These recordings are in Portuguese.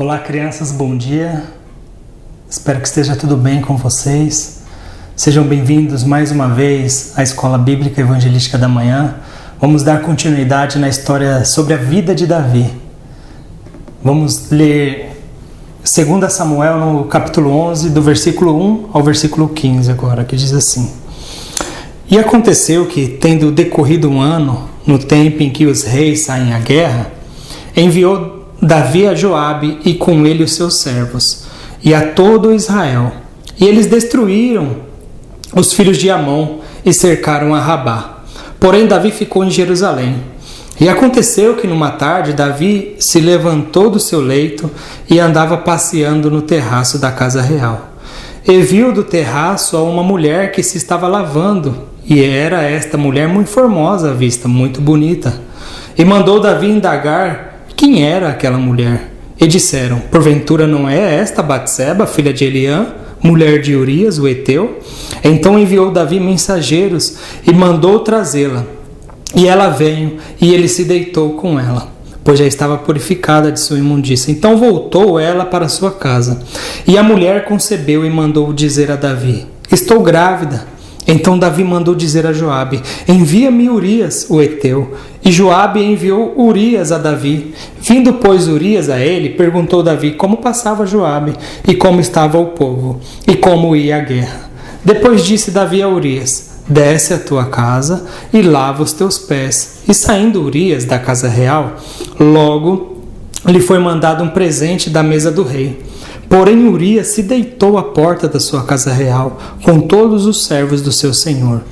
Olá, crianças, bom dia. Espero que esteja tudo bem com vocês. Sejam bem-vindos mais uma vez à Escola Bíblica Evangelística da Manhã. Vamos dar continuidade na história sobre a vida de Davi. Vamos ler 2 Samuel no capítulo 11, do versículo 1 ao versículo 15 agora, que diz assim: E aconteceu que, tendo decorrido um ano, no tempo em que os reis saem à guerra, enviou Davi a Joabe e com ele os seus servos, e a todo Israel. E eles destruíram os filhos de Amon e cercaram a Rabá. Porém Davi ficou em Jerusalém. E aconteceu que numa tarde Davi se levantou do seu leito e andava passeando no terraço da casa real. E viu do terraço a uma mulher que se estava lavando, e era esta mulher muito formosa à vista, muito bonita. E mandou Davi indagar quem era aquela mulher. E disseram: porventura não é esta Batseba, filha de Eliã, mulher de Urias, o heteu? Então enviou Davi mensageiros e mandou trazê-la. E ela veio, e ele se deitou com ela, pois já estava purificada de sua imundícia. Então voltou ela para sua casa. E a mulher concebeu e mandou dizer a Davi: estou grávida. Então Davi mandou dizer a Joabe: envia-me Urias, o heteu. E Joabe enviou Urias a Davi. Vindo, pois, Urias a ele, perguntou Davi como passava Joabe, e como estava o povo, e como ia a guerra. Depois disse Davi a Urias: desce à tua casa e lava os teus pés. E saindo Urias da casa real, logo lhe foi mandado um presente da mesa do rei. Porém Urias se deitou à porta da sua casa real, com todos os servos do seu senhor,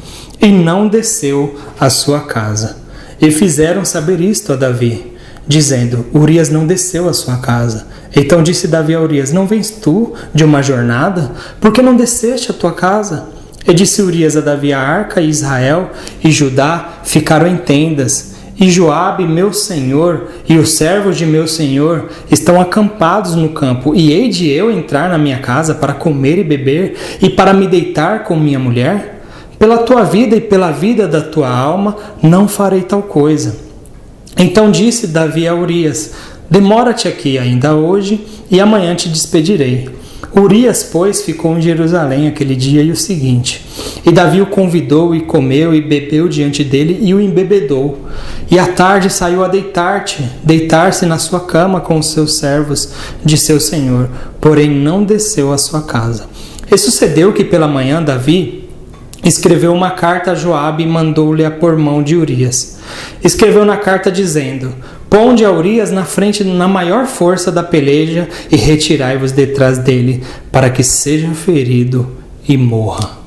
e não desceu à sua casa. E fizeram saber isto a Davi, dizendo: Urias não desceu à sua casa. Então disse Davi a Urias: não vens tu de uma jornada? Por que não desceste à tua casa? E disse Urias a Davi: a arca e Israel e Judá ficaram em tendas, e Joabe, meu senhor, e os servos de meu senhor estão acampados no campo. E hei de eu entrar na minha casa para comer e beber, e para me deitar com minha mulher? Pela tua vida e pela vida da tua alma, não farei tal coisa. Então disse Davi a Urias: demora-te aqui ainda hoje, e amanhã te despedirei. Urias, pois, ficou em Jerusalém aquele dia e o seguinte. E Davi o convidou, e comeu, e bebeu diante dele, e o embebedou. E à tarde saiu a deitar-se na sua cama com os seus servos de seu senhor, porém não desceu à sua casa. E sucedeu que pela manhã Davi escreveu uma carta a Joabe e mandou-lhe a por mão de Urias. Escreveu na carta dizendo: ponde a Urias na frente na maior força da peleja e retirai-vos detrás dele, para que seja ferido e morra.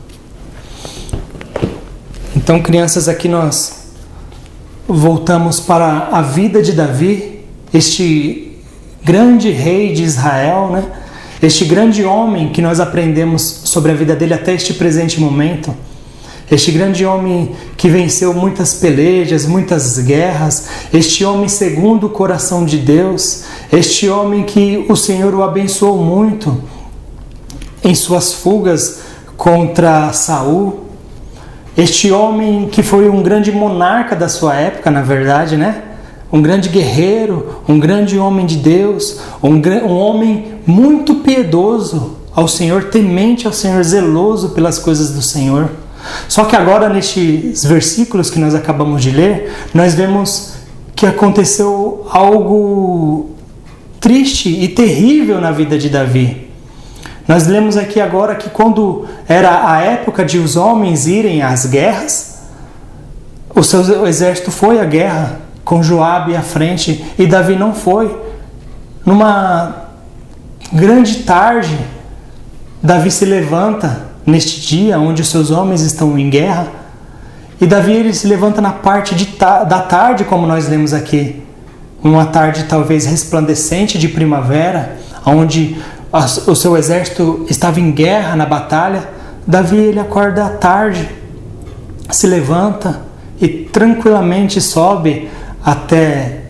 Então, crianças, aqui nós voltamos para a vida de Davi, este grande rei de Israel, né? Este grande homem que nós aprendemos sobre a vida dele até este presente momento. Este grande homem que venceu muitas pelejas, muitas guerras, este homem segundo o coração de Deus, este homem que o Senhor o abençoou muito em suas fugas contra Saul, este homem que foi um grande monarca da sua época, na verdade, né? Um grande guerreiro, um grande homem de Deus, um homem muito piedoso ao Senhor, temente ao Senhor, zeloso pelas coisas do Senhor. Só que agora, nestes versículos que nós acabamos de ler, nós vemos que aconteceu algo triste e terrível na vida de Davi. Nós lemos aqui agora que quando era a época de os homens irem às guerras, o seu exército foi à guerra com Joabe à frente e Davi não foi. Numa grande tarde, Davi se levanta neste dia onde os seus homens estão em guerra, e Davi ele se levanta na parte da tarde, como nós lemos aqui, uma tarde talvez resplandecente de primavera, onde o seu exército estava em guerra, na batalha. Davi ele acorda à tarde, se levanta e tranquilamente sobe até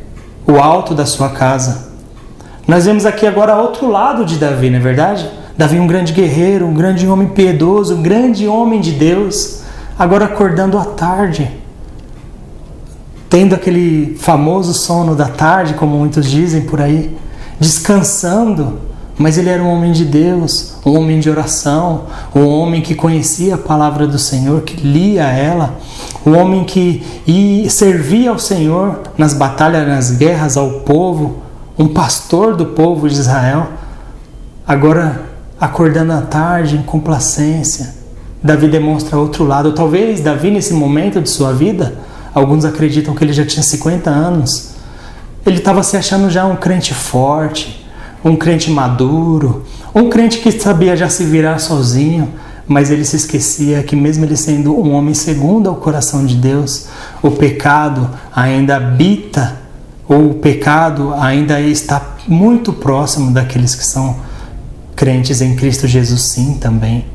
o alto da sua casa. Nós vemos aqui agora outro lado de Davi, não é verdade? Davi, um grande guerreiro, um grande homem piedoso, um grande homem de Deus, agora acordando à tarde, tendo aquele famoso sono da tarde, como muitos dizem por aí. descansando, mas ele era um homem de Deus, um homem de oração, um homem que conhecia a palavra do Senhor, que lia ela, um homem que servia ao Senhor nas batalhas, nas guerras ao povo, um pastor do povo de Israel. Agora, acordando à tarde, em complacência, Davi demonstra outro lado. Talvez Davi, nesse momento de sua vida, alguns acreditam que ele já tinha 50 anos, ele estava se achando já um crente forte, um crente maduro, um crente que sabia já se virar sozinho, mas ele se esquecia que mesmo ele sendo um homem segundo ao coração de Deus, o pecado ainda habita, ou o pecado ainda está muito próximo daqueles que são crentes em Cristo Jesus, sim, também.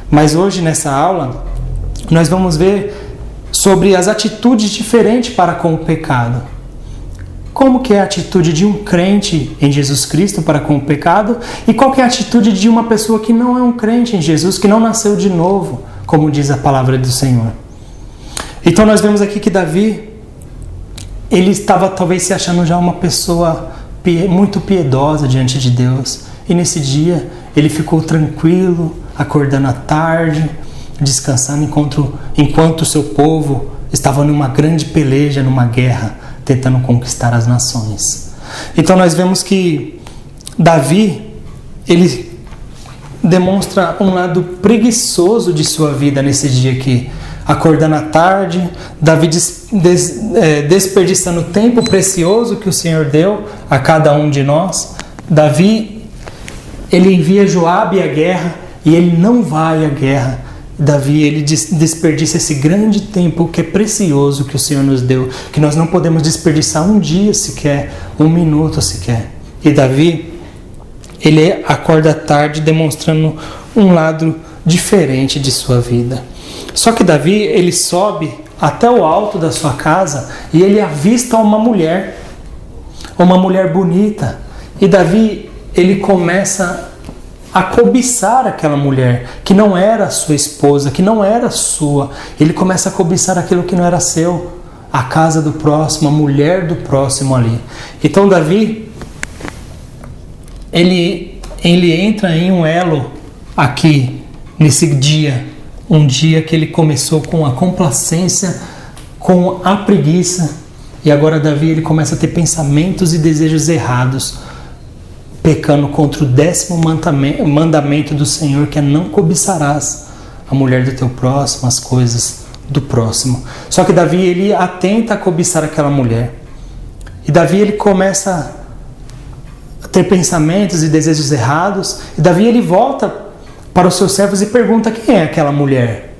Mas hoje, nessa aula, nós vamos ver sobre as atitudes diferentes para com o pecado. Como que é a atitude de um crente em Jesus Cristo para com o pecado e qual que é a atitude de uma pessoa que não é um crente em Jesus, que não nasceu de novo, como diz a palavra do Senhor. Então nós vemos aqui que Davi, ele estava talvez se achando já uma pessoa muito piedosa diante de Deus, e nesse dia ele ficou tranquilo, acordando à tarde, descansando enquanto o seu povo estava numa grande peleja, numa guerra, tentando conquistar as nações. Então nós vemos que Davi, ele demonstra um lado preguiçoso de sua vida nesse dia aqui. Acordando à tarde, Davi desperdiçando o tempo precioso que o Senhor deu a cada um de nós. Davi, ele envia Joabe à guerra e ele não vai à guerra. Davi, ele desperdiça esse grande tempo que é precioso que o Senhor nos deu, que nós não podemos desperdiçar um dia sequer, um minuto sequer. E Davi, ele acorda tarde demonstrando um lado diferente de sua vida. Só que Davi, ele sobe até o alto da sua casa e ele avista uma mulher bonita. E Davi, ele começa a cobiçar aquela mulher, que não era sua esposa, que não era sua. Ele começa a cobiçar aquilo que não era seu, a casa do próximo, a mulher do próximo ali. Então Davi, ele entra em um elo aqui, nesse dia, um dia que ele começou com a complacência, com a preguiça, e agora Davi, ele começa a ter pensamentos e desejos errados, pecando contra o 10º mandamento do Senhor, que é não cobiçarás a mulher do teu próximo, as coisas do próximo. Só que Davi, ele atenta a cobiçar aquela mulher. E Davi, ele começa a ter pensamentos e desejos errados. E Davi, ele volta para os seus servos e pergunta quem é aquela mulher.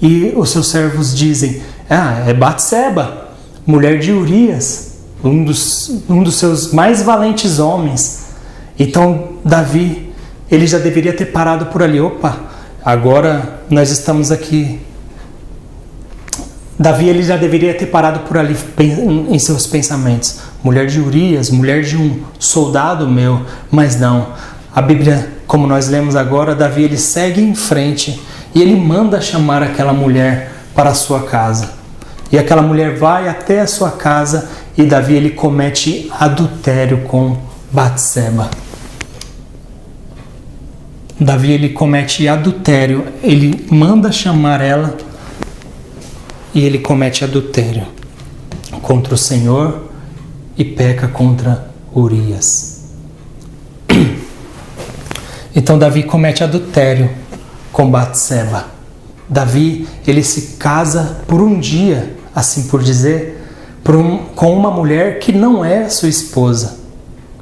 E os seus servos dizem, é Batseba, mulher de Urias, um dos seus mais valentes homens. Então Davi, ele já deveria ter parado por ali. Opa, agora nós estamos aqui. Davi, ele já deveria ter parado por ali em seus pensamentos. Mulher de Urias, mulher de um soldado meu. Mas não, a Bíblia, como nós lemos agora, Davi, ele segue em frente e ele manda chamar aquela mulher para a sua casa. E aquela mulher vai até a sua casa e Davi, ele comete adultério com Batseba. Davi, ele comete adultério, ele manda chamar ela e ele comete adultério contra o Senhor e peca contra Urias. Então Davi comete adultério com Batseba. Davi, ele se casa por um dia, assim por dizer, com uma mulher que não é sua esposa.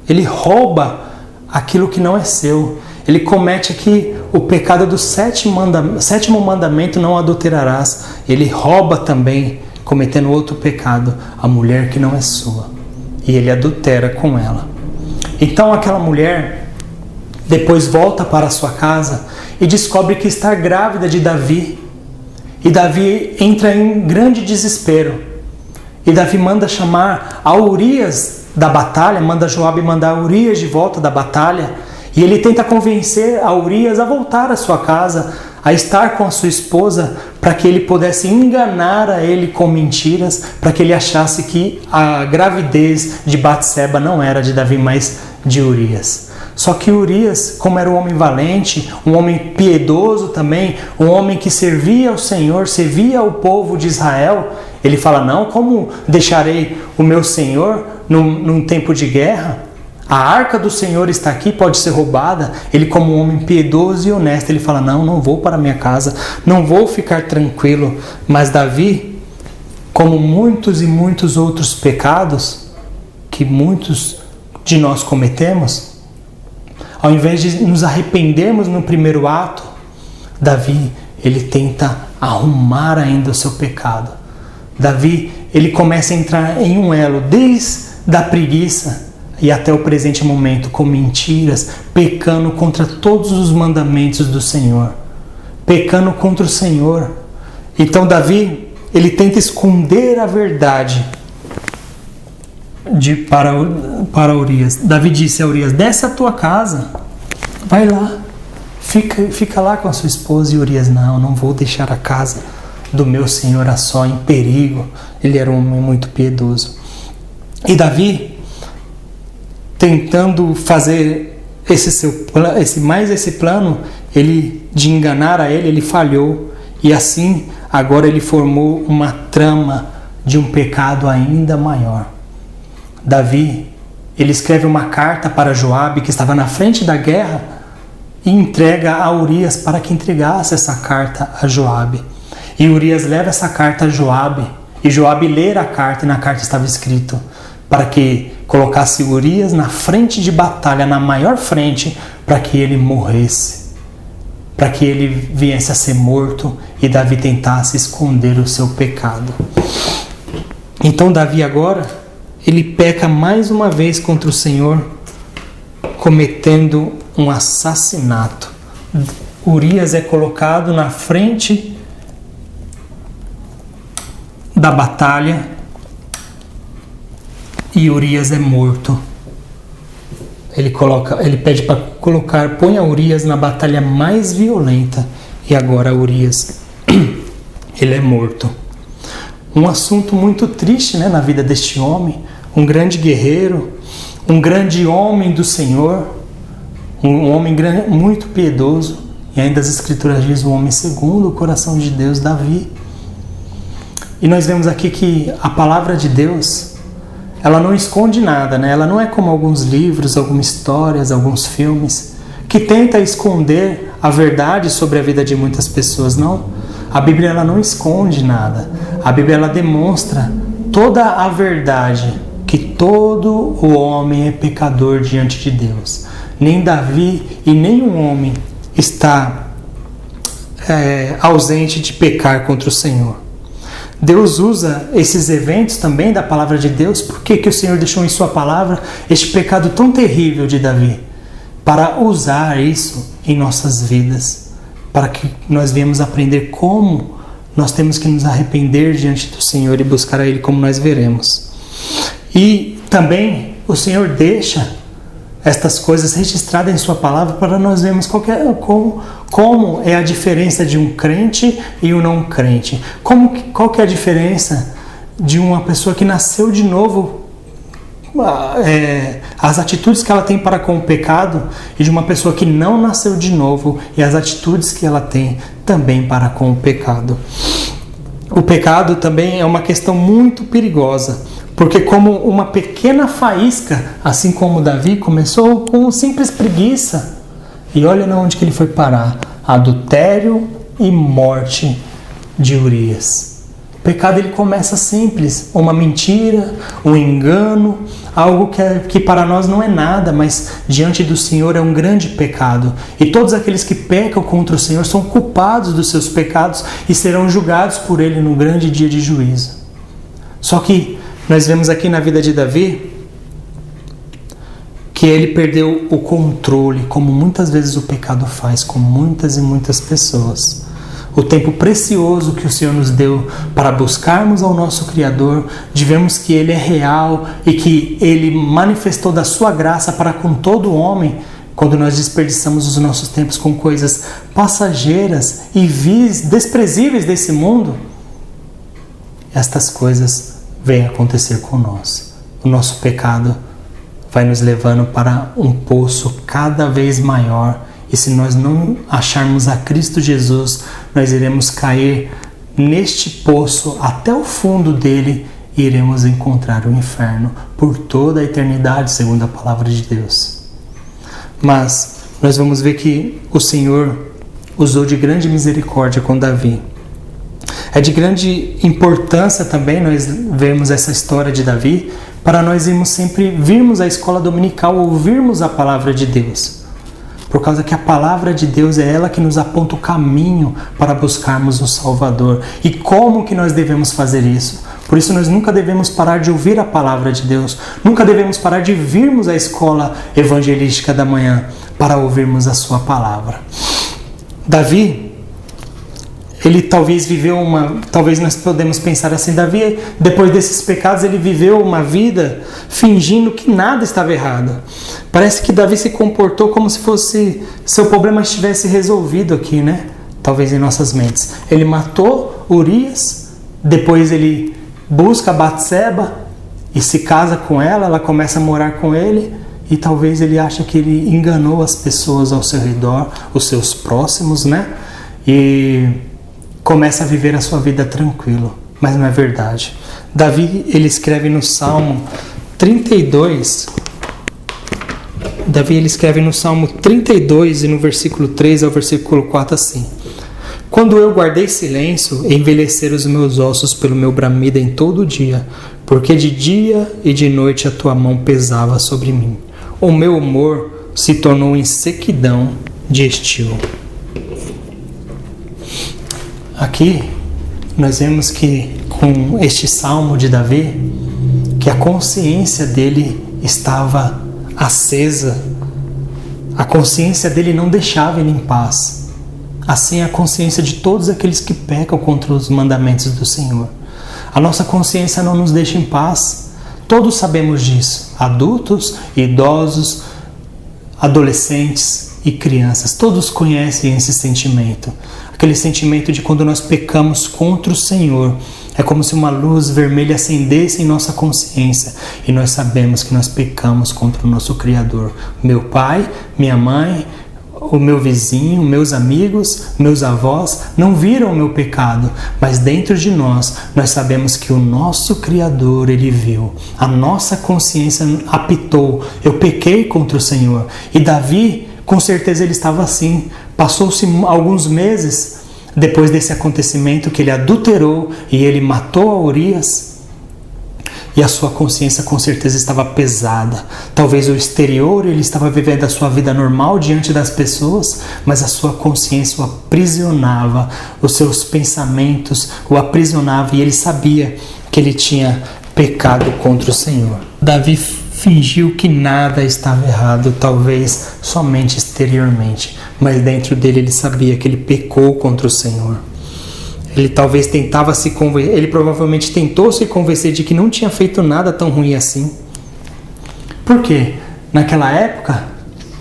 Ele rouba aquilo que não é seu. Ele comete aqui o pecado do sétimo mandamento, não adulterarás. Ele rouba também, cometendo outro pecado, a mulher que não é sua. E ele adultera com ela. Então aquela mulher depois volta para a sua casa e descobre que está grávida de Davi. E Davi entra em grande desespero. E Davi manda chamar a Urias da batalha, manda Joabe mandar Urias de volta da batalha. E ele tenta convencer a Urias a voltar à sua casa, a estar com a sua esposa para que ele pudesse enganar a ele com mentiras, para que ele achasse que a gravidez de Batseba não era de Davi, mas de Urias. Só que Urias, como era um homem valente, um homem piedoso também, um homem que servia ao Senhor, servia ao povo de Israel, ele fala, não, como deixarei o meu Senhor num tempo de guerra? A arca do Senhor está aqui, pode ser roubada. Ele, como um homem piedoso e honesto, ele fala, não vou para minha casa, não vou ficar tranquilo. Mas Davi, como muitos e muitos outros pecados que muitos de nós cometemos, ao invés de nos arrependermos no primeiro ato, Davi, ele tenta arrumar ainda o seu pecado. Davi, ele começa a entrar em um elo, desde a preguiça e até o presente momento, com mentiras, pecando contra todos os mandamentos do Senhor, pecando contra o Senhor. Então Davi, ele tenta esconder a verdade para Urias. Davi disse a Urias, desce a tua casa, vai lá, fica lá com a sua esposa. E Urias, não vou deixar a casa do meu Senhor a só, em perigo. Ele era um homem muito piedoso. E Davi, tentando fazer esse plano, ele, de enganar a ele falhou. E assim, agora ele formou uma trama de um pecado ainda maior. Davi, ele escreve uma carta para Joabe, que estava na frente da guerra, e entrega a Urias para que entregasse essa carta a Joabe. E Urias leva essa carta a Joabe, e Joabe lê a carta, e na carta estava escrito para que colocasse Urias na frente de batalha, na maior frente, para que ele morresse, para que ele viesse a ser morto e Davi tentasse esconder o seu pecado. Então Davi agora, ele peca mais uma vez contra o Senhor, cometendo um assassinato. Urias é colocado na frente da batalha e Urias é morto. Ele pede para ponha Urias na batalha mais violenta, e agora Urias, ele é morto. Um assunto muito triste, né, na vida deste homem, um grande guerreiro, um grande homem do Senhor, um homem muito piedoso, e ainda as Escrituras dizem, um homem segundo o coração de Deus, Davi. E nós vemos aqui que a palavra de Deus, ela não esconde nada, né? Ela não é como alguns livros, algumas histórias, alguns filmes, que tenta esconder a verdade sobre a vida de muitas pessoas. Não, a Bíblia, ela não esconde nada. A Bíblia, ela demonstra toda a verdade, que todo o homem é pecador diante de Deus. Nem Davi e nenhum homem está ausente de pecar contra o Senhor. Deus usa esses eventos também da palavra de Deus. Por que o Senhor deixou em sua palavra este pecado tão terrível de Davi? Para usar isso em nossas vidas, para que nós venhamos aprender como nós temos que nos arrepender diante do Senhor e buscar a Ele, como nós veremos. E também o Senhor deixa estas coisas registradas em sua palavra para nós vermos como é a diferença de um crente e um não crente. Qual que é a diferença de uma pessoa que nasceu de novo, as atitudes que ela tem para com o pecado, e de uma pessoa que não nasceu de novo e as atitudes que ela tem também para com o pecado. O pecado também é uma questão muito perigosa, porque como uma pequena faísca, assim como Davi começou com simples preguiça, e olha onde que ele foi parar: adultério e morte de Urias. O pecado, ele começa simples, uma mentira, um engano, algo que para nós não é nada, mas diante do Senhor é um grande pecado. E todos aqueles que pecam contra o Senhor são culpados dos seus pecados e serão julgados por Ele no grande dia de juízo. Só que nós vemos aqui na vida de Davi que ele perdeu o controle, como muitas vezes o pecado faz com muitas e muitas pessoas. O tempo precioso que o Senhor nos deu para buscarmos ao nosso Criador, de vermos que Ele é real e que Ele manifestou da sua graça para com todo homem, quando nós desperdiçamos os nossos tempos com coisas passageiras e vis, desprezíveis desse mundo, estas coisas vêm acontecer com nós. O nosso pecado vai nos levando para um poço cada vez maior, e se nós não acharmos a Cristo Jesus, nós iremos cair neste poço até o fundo dele e iremos encontrar o inferno por toda a eternidade, segundo a palavra de Deus. Mas nós vamos ver que o Senhor usou de grande misericórdia com Davi. É de grande importância também nós vermos essa história de Davi, para nós sempre virmos à escola dominical, ouvirmos a palavra de Deus. Por causa que a palavra de Deus é ela que nos aponta o caminho para buscarmos o Salvador. E como que nós devemos fazer isso? Por isso nós nunca devemos parar de ouvir a palavra de Deus. Nunca devemos parar de virmos à escola evangelística da manhã para ouvirmos a sua palavra. Davi, ele talvez talvez nós podemos pensar assim, Davi, depois desses pecados, ele viveu uma vida fingindo que nada estava errado. Parece que Davi se comportou como se fosse, seu problema estivesse resolvido aqui, né? Talvez em nossas mentes. Ele matou Urias, depois ele busca Batseba e se casa com ela, ela começa a morar com ele, e talvez ele ache que ele enganou as pessoas ao seu redor, os seus próximos, né? E começa a viver a sua vida tranquilo, mas não é verdade. Davi, ele escreve no Salmo 32, Davi, ele escreve no Salmo 32 e no versículo 3 ao versículo 4 assim: Quando eu guardei silêncio, envelheceram os meus ossos pelo meu bramido em todo o dia, porque de dia e de noite a tua mão pesava sobre mim. O meu humor se tornou em sequidão de estio. Aqui nós vemos que com este salmo de Davi, que a consciência dele estava acesa, a consciência dele não deixava ele em paz. Assim é a consciência de todos aqueles que pecam contra os mandamentos do Senhor. A nossa consciência não nos deixa em paz. Todos sabemos disso, adultos, idosos, adolescentes e crianças, todos conhecem esse sentimento. Aquele sentimento de quando nós pecamos contra o Senhor. É como se uma luz vermelha acendesse em nossa consciência e nós sabemos que nós pecamos contra o nosso Criador. Meu pai, minha mãe, o meu vizinho, meus amigos, meus avós não viram o meu pecado, mas dentro de nós sabemos que o nosso Criador, ele viu. A nossa consciência apitou, eu pequei contra o Senhor. E Davi, com certeza ele estava assim. Passou-se alguns meses depois desse acontecimento que ele adulterou e ele matou a Urias. E a sua consciência com certeza estava pesada. Talvez o exterior ele estava vivendo a sua vida normal diante das pessoas, mas a sua consciência o aprisionava, os seus pensamentos o aprisionavam e ele sabia que ele tinha pecado contra o Senhor. Davi fingiu que nada estava errado, talvez somente exteriormente, mas dentro dele ele sabia que ele pecou contra o Senhor. Ele talvez tentava ele provavelmente tentou se convencer de que não tinha feito nada tão ruim assim. Por quê? Naquela época,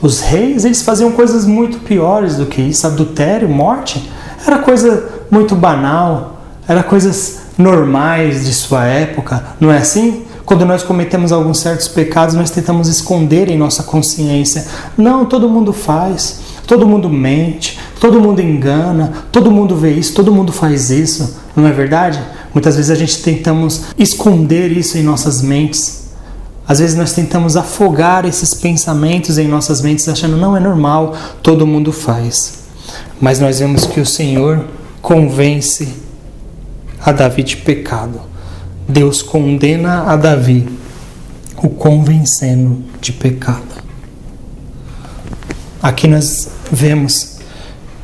os reis eles faziam coisas muito piores do que isso. Adultério, morte, era coisa muito banal, era coisas normais de sua época, não é assim? Quando nós cometemos alguns certos pecados, nós tentamos esconder em nossa consciência. Não, todo mundo faz, todo mundo mente, todo mundo engana, todo mundo vê isso, todo mundo faz isso. Não é verdade? Muitas vezes a gente tentamos esconder isso em nossas mentes. Às vezes nós tentamos afogar esses pensamentos em nossas mentes, achando não é normal, todo mundo faz. Mas nós vemos que o Senhor convence a Davi de pecado. Deus condena a Davi, o convencendo de pecado. Aqui nós vemos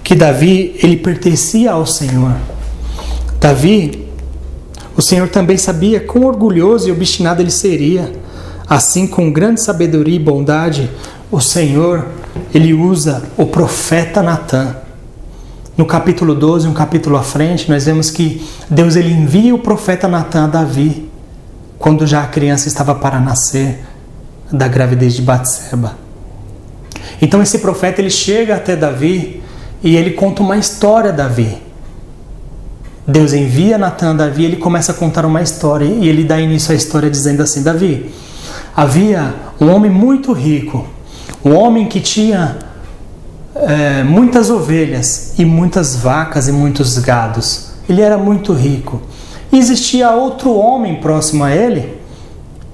que Davi, ele pertencia ao Senhor. Davi, o Senhor também sabia quão orgulhoso e obstinado ele seria. Assim, com grande sabedoria e bondade, o Senhor, ele usa o profeta Natã. No capítulo 12, um capítulo à frente, nós vemos que Deus ele envia o profeta Natã a Davi, quando já a criança estava para nascer da gravidez de Batseba. Então esse profeta ele chega até Davi e ele conta uma história a Davi. Deus envia Natan a Davi, ele começa a contar uma história e ele dá início à história dizendo assim: Davi, havia um homem muito rico, um homem que tinha muitas ovelhas e muitas vacas e muitos gados. Ele era muito rico. E existia outro homem próximo a ele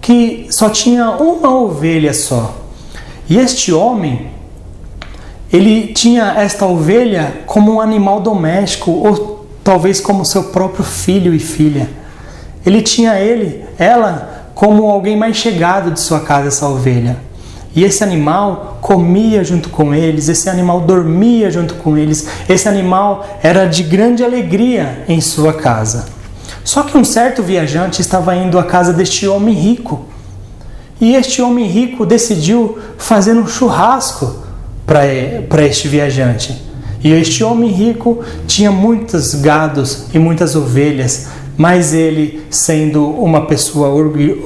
que só tinha uma ovelha só. E este homem, ele tinha esta ovelha como um animal doméstico, ou talvez como seu próprio filho e filha. Ele tinha ela como alguém mais chegado de sua casa, essa ovelha. E esse animal comia junto com eles, esse animal dormia junto com eles, esse animal era de grande alegria em sua casa. Só que um certo viajante estava indo à casa deste homem rico. E este homem rico decidiu fazer um churrasco para este viajante. E este homem rico tinha muitos gados e muitas ovelhas, mas ele, sendo uma pessoa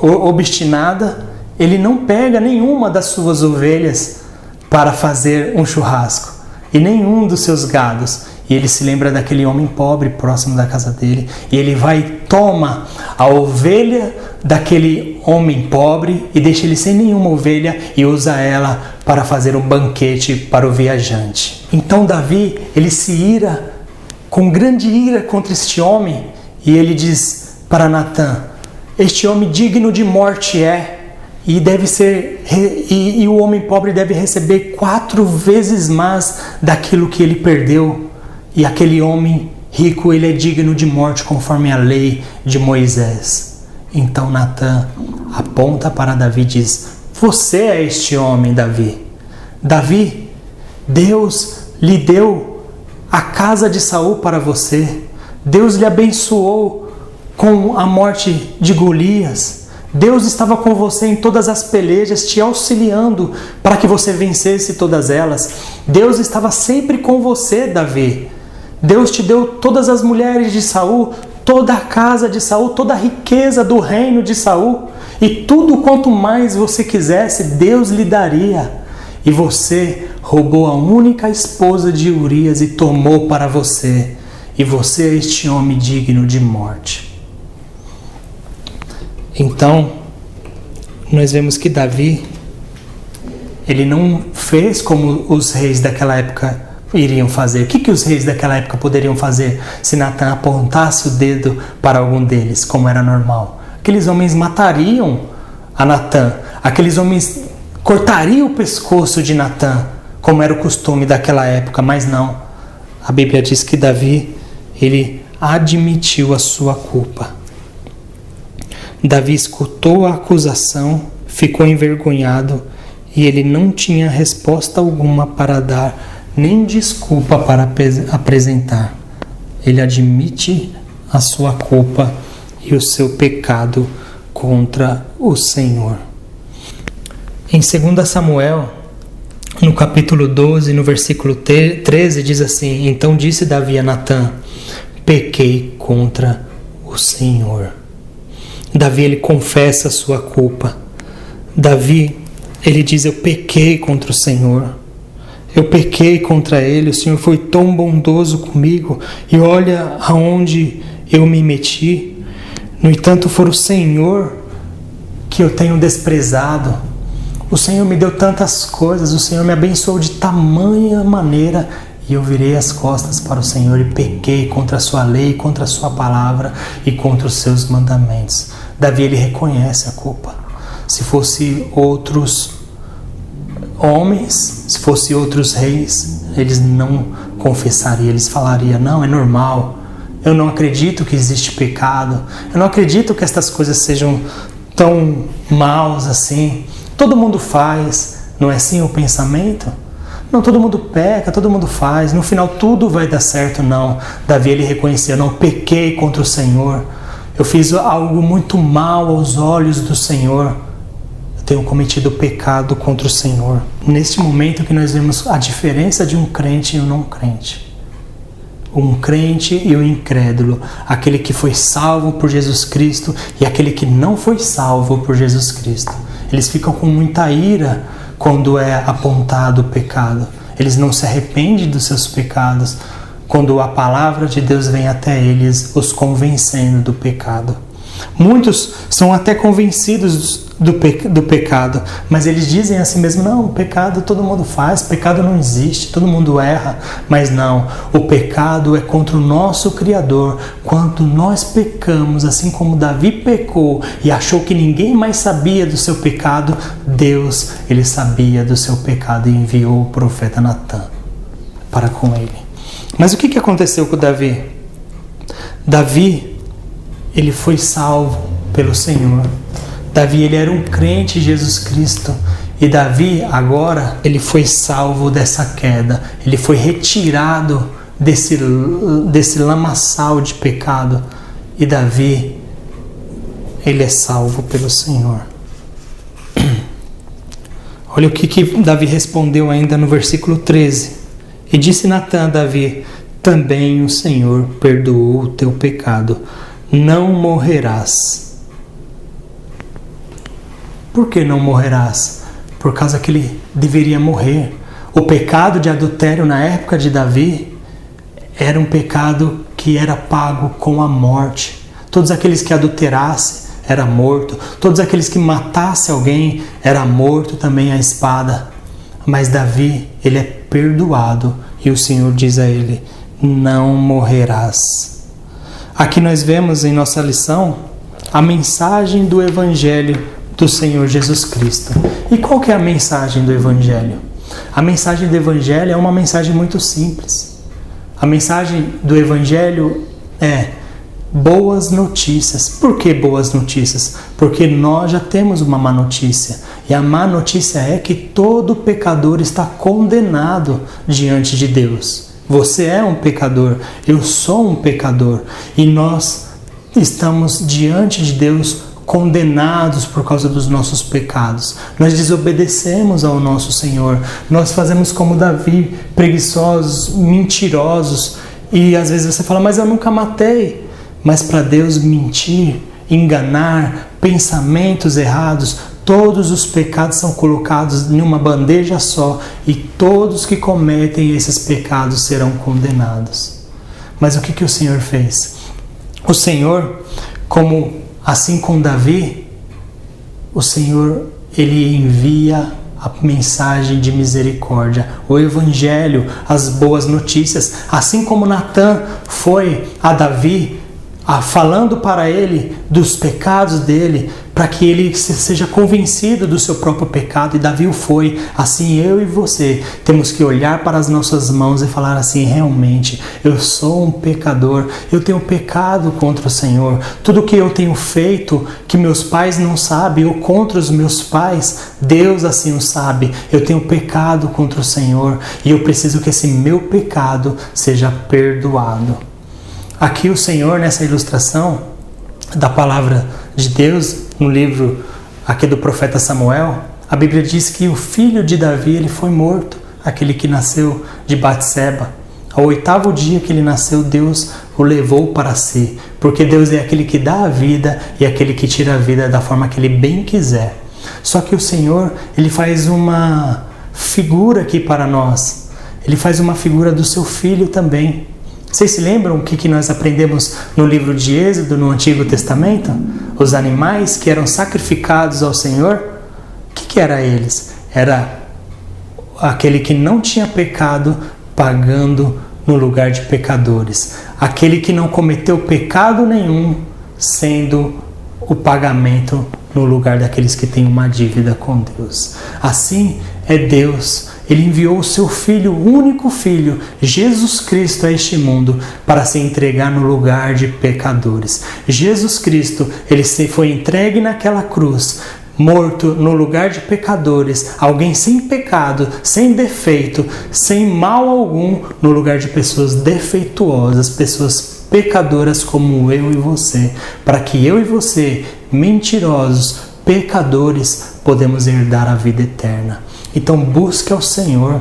obstinada, ele não pega nenhuma das suas ovelhas para fazer um churrasco, e nenhum dos seus gados. E ele se lembra daquele homem pobre próximo da casa dele, e ele vai e toma a ovelha daquele homem pobre e deixa ele sem nenhuma ovelha e usa ela para fazer um banquete para o viajante. Então Davi, ele se ira, com grande ira contra este homem, e ele diz para Natan: este homem digno de morte é, e deve ser, e o homem pobre deve receber 4 vezes mais daquilo que ele perdeu. E aquele homem rico, ele é digno de morte conforme a lei de Moisés. Então Natan aponta para Davi e diz: você é este homem, Davi. Davi, Deus lhe deu a casa de Saul para você. Deus lhe abençoou com a morte de Golias. Deus estava com você em todas as pelejas, te auxiliando para que você vencesse todas elas. Deus estava sempre com você, Davi. Deus te deu todas as mulheres de Saul, toda a casa de Saul, toda a riqueza do reino de Saul. E tudo quanto mais você quisesse, Deus lhe daria. E você roubou a única esposa de Urias e tomou para você. E você é este homem digno de morte. Então, nós vemos que Davi, ele não fez como os reis daquela época iriam fazer. O que os reis daquela época poderiam fazer se Natan apontasse o dedo para algum deles, como era normal? Aqueles homens matariam a Natan, aqueles homens cortariam o pescoço de Natan, como era o costume daquela época, mas não. A Bíblia diz que Davi, ele admitiu a sua culpa. Davi escutou a acusação, ficou envergonhado e ele não tinha resposta alguma para dar, nem desculpa para apresentar. Ele admite a sua culpa e o seu pecado contra o Senhor. Em 2 Samuel, no capítulo 12, no versículo 13, diz assim: então disse Davi a Natan: pequei contra o Senhor. Davi, ele confessa a sua culpa. Davi, ele diz: eu pequei contra o Senhor. Eu pequei contra ele. O Senhor foi tão bondoso comigo. E olha aonde eu me meti. No entanto, foi o Senhor que eu tenho desprezado. O Senhor me deu tantas coisas. O Senhor me abençoou de tamanha maneira. E eu virei as costas para o Senhor e pequei contra a sua lei, contra a sua palavra e contra os seus mandamentos. Davi, ele reconhece a culpa. Se fosse outros homens, se fosse outros reis, eles não confessariam, eles falariam: não, é normal, eu não acredito que existe pecado, eu não acredito que estas coisas sejam tão maus assim, todo mundo faz, não é assim o pensamento? Não, todo mundo peca, todo mundo faz, no final tudo vai dar certo. Não, Davi, ele reconheceu: não, pequei contra o Senhor, eu fiz algo muito mal aos olhos do Senhor, eu tenho cometido pecado contra o Senhor. Neste momento que nós vemos a diferença de um crente e um não crente, um crente e um incrédulo, aquele que foi salvo por Jesus Cristo e aquele que não foi salvo por Jesus Cristo. Eles ficam com muita ira quando é apontado o pecado. Eles não se arrependem dos seus pecados quando a palavra de Deus vem até eles, os convencendo do pecado. Muitos são até convencidos do pecado, mas eles dizem assim mesmo: não, o pecado todo mundo faz, pecado não existe, todo mundo erra. Mas não, o pecado é contra o nosso Criador. Quando nós pecamos, assim como Davi pecou e achou que ninguém mais sabia do seu pecado, Deus, ele sabia do seu pecado e enviou o profeta Natan para com ele. Mas o que aconteceu com Davi? Davi, ele foi salvo pelo Senhor. Davi, ele era um crente em Jesus Cristo. E Davi, agora, ele foi salvo dessa queda. Ele foi retirado desse lamaçal de pecado. E Davi, ele é salvo pelo Senhor. Olha o que Davi respondeu ainda no versículo 13. E disse Natan a Davi: também o Senhor perdoou o teu pecado. Não morrerás. Por que não morrerás? Por causa que ele deveria morrer. O pecado de adultério na época de Davi era um pecado que era pago com a morte. Todos aqueles que adulterassem era morto. Todos aqueles que matassem alguém era morto também à espada. Mas Davi, ele é perdoado e o Senhor diz a ele: não morrerás. Aqui nós vemos em nossa lição a mensagem do Evangelho do Senhor Jesus Cristo. E qual que é a mensagem do Evangelho? A mensagem do Evangelho é uma mensagem muito simples. A mensagem do Evangelho é boas notícias. Por que boas notícias? Porque nós já temos uma má notícia. E a má notícia é que todo pecador está condenado diante de Deus. Você é um pecador, eu sou um pecador. E nós estamos diante de Deus condenados por causa dos nossos pecados. Nós desobedecemos ao nosso Senhor. Nós fazemos como Davi, preguiçosos, mentirosos. E às vezes você fala: mas eu nunca matei. Mas para Deus, mentir, enganar, pensamentos errados, todos os pecados são colocados em uma bandeja só e todos que cometem esses pecados serão condenados. Mas o que o Senhor fez? O Senhor, assim com Davi, o Senhor, ele envia a mensagem de misericórdia, o Evangelho, as boas notícias. Assim como Natan foi a Davi, falando para ele dos pecados dele, para que ele seja convencido do seu próprio pecado, e Davi o foi. Assim eu e você temos que olhar para as nossas mãos e falar assim: realmente, eu sou um pecador, eu tenho pecado contra o Senhor. Tudo que eu tenho feito, que meus pais não sabem, ou contra os meus pais, Deus assim o sabe. Eu tenho pecado contra o Senhor, e eu preciso que esse meu pecado seja perdoado. Aqui o Senhor, nessa ilustração da palavra de Deus, no livro aqui do profeta Samuel, a Bíblia diz que o filho de Davi, ele foi morto, aquele que nasceu de Batseba. Ao 8º dia que ele nasceu, Deus o levou para si, porque Deus é aquele que dá a vida e aquele que tira a vida da forma que ele bem quiser. Só que o Senhor, ele faz uma figura aqui para nós. Ele faz uma figura do seu filho também. Vocês se lembram o que nós aprendemos no livro de Êxodo, no Antigo Testamento? Os animais que eram sacrificados ao Senhor, o que era eles? Era aquele que não tinha pecado pagando no lugar de pecadores. Aquele que não cometeu pecado nenhum, sendo o pagamento no lugar daqueles que têm uma dívida com Deus. Assim é Deus. Ele enviou o seu Filho, o único Filho, Jesus Cristo, a este mundo para se entregar no lugar de pecadores. Jesus Cristo, ele foi entregue naquela cruz, morto no lugar de pecadores, alguém sem pecado, sem defeito, sem mal algum, no lugar de pessoas defeituosas, pessoas pecadoras como eu e você, para que eu e você, mentirosos, pecadores, podemos herdar a vida eterna. Então busque ao Senhor,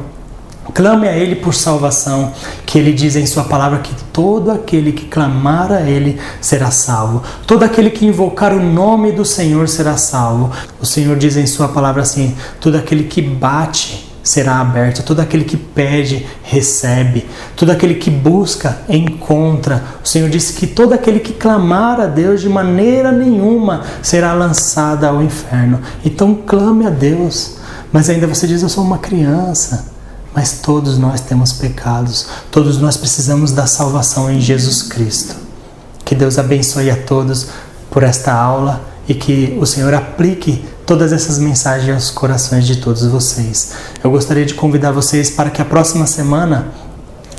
Clame a Ele por salvação, que Ele diz em sua palavra que todo aquele que clamar a Ele será salvo. Todo aquele que invocar o nome do Senhor será salvo. O Senhor diz em sua palavra assim: todo aquele que bate será aberto, todo aquele que pede, recebe, todo aquele que busca, encontra. O Senhor disse que todo aquele que clamar a Deus de maneira nenhuma será lançado ao inferno. Então clame a Deus. Mas ainda você diz: eu sou uma criança. Mas todos nós temos pecados, todos nós precisamos da salvação em Jesus Cristo. Que Deus abençoe a todos por esta aula e que o Senhor aplique todas essas mensagens aos corações de todos vocês. Eu gostaria de convidar vocês para que a próxima semana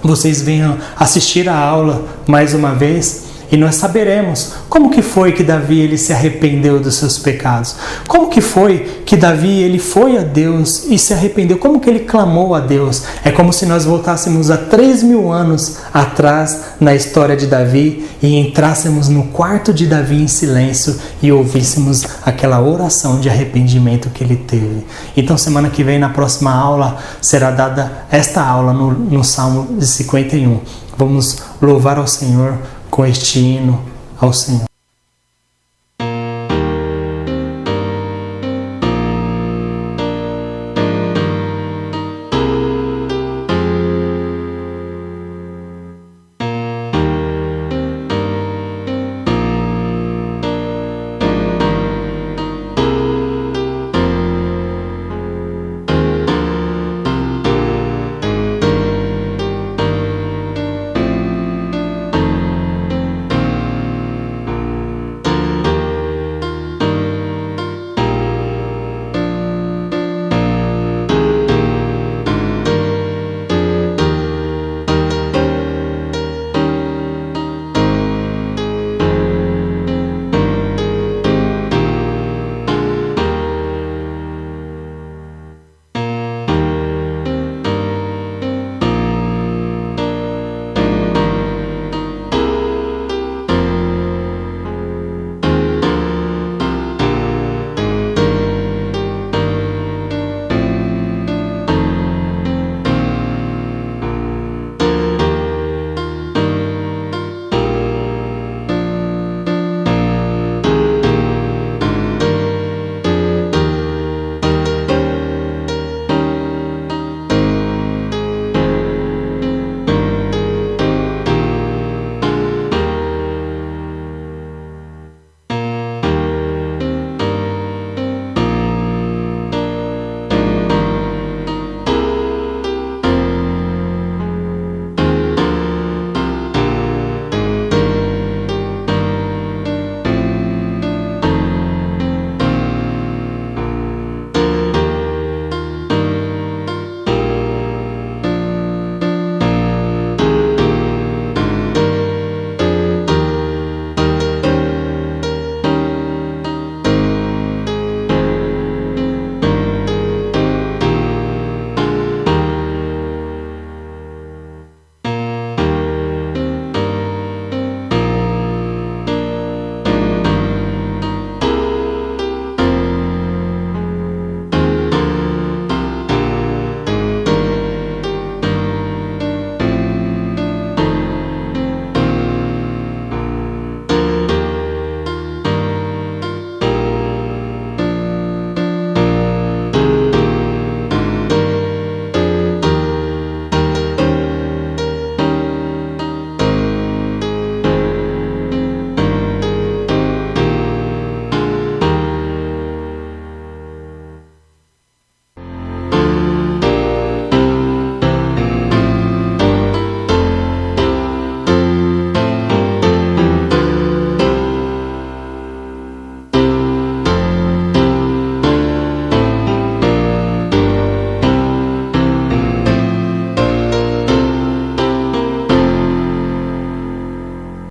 vocês venham assistir a aula mais uma vez e nós saberemos como que foi que Davi ele se arrependeu dos seus pecados. Como que foi que Davi ele foi a Deus e se arrependeu. Como que ele clamou a Deus. É como se nós voltássemos a 3.000 anos atrás na história de Davi e entrássemos no quarto de Davi em silêncio e ouvíssemos aquela oração de arrependimento que ele teve. Então semana que vem, na próxima aula, será dada esta aula no Salmo 51. Vamos louvar ao Senhor com este hino ao Senhor.